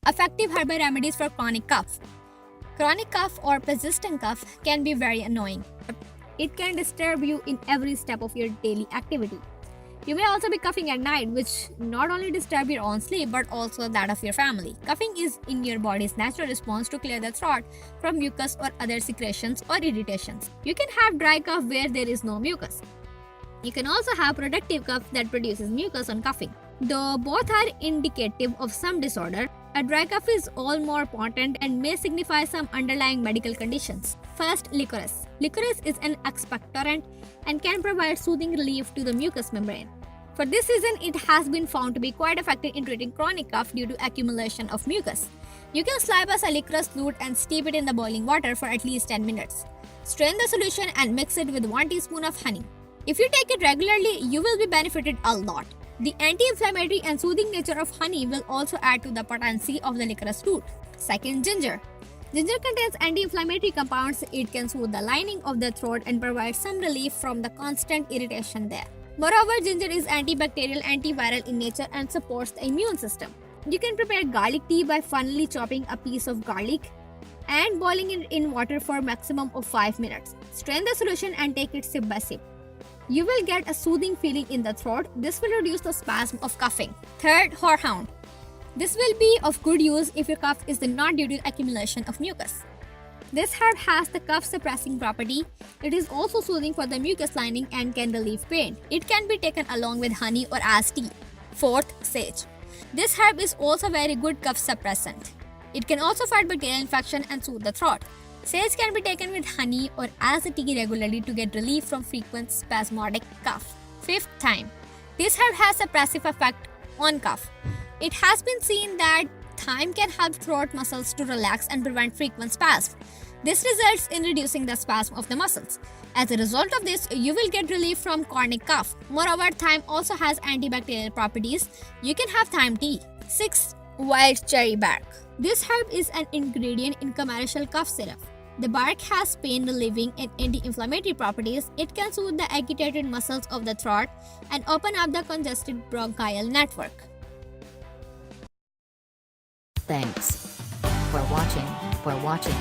Effective herbal remedies for chronic cough. Chronic cough or persistent cough can be very annoying. It can disturb you in every step of your daily activity. You may also be coughing at night, which not only disturb your own sleep but also that of your family. Coughing is in your body's natural response to clear the throat from mucus or other secretions or irritations. You can have dry cough where there is no mucus. You can also have productive cough that produces mucus on coughing. Though both are indicative of some disorder, a dry cough is all more potent and may signify some underlying medical conditions. First, licorice. Licorice is an expectorant and can provide soothing relief to the mucous membrane. For this reason, it has been found to be quite effective in treating chronic cough due to accumulation of mucus. You can slice a licorice root and steep it in the boiling water for at least 10 minutes. Strain the solution and mix it with 1 teaspoon of honey. If you take it regularly, you will be benefited a lot. The anti-inflammatory and soothing nature of honey will also add to the potency of the licorice root. Second, ginger. Ginger contains anti-inflammatory compounds. It can soothe the lining of the throat and provide some relief from the constant irritation there. Moreover, ginger is antibacterial, antiviral in nature and supports the immune system. You can prepare garlic tea by finely chopping a piece of garlic and boiling it in water for a maximum of 5 minutes. Strain the solution and take it sip by sip. You will get a soothing feeling in the throat. This will reduce the spasm of coughing. Third, horehound. This will be of good use if your cough is not due to accumulation of mucus. This herb has the cough suppressing property. It is also soothing for the mucus lining and can relieve pain. It can be taken along with honey or as tea. Fourth, sage. This herb is also very good cough suppressant. It can also fight bacterial infection and soothe the throat. Sage can be taken with honey or as a tea regularly to get relief from frequent spasmodic cough. Fifth, thyme. This herb has a suppressive effect on cough. It has been seen that thyme can help throat muscles to relax and prevent frequent spasms. This results in reducing the spasm of the muscles. As a result of this, you will get relief from chronic cough. Moreover, thyme also has antibacterial properties. You can have thyme tea. Sixth, wild cherry bark. This herb is an ingredient in commercial cough syrup. The bark has pain-relieving and anti-inflammatory properties. It can soothe the agitated muscles of the throat and open up the congested bronchial network. Thanks for watching.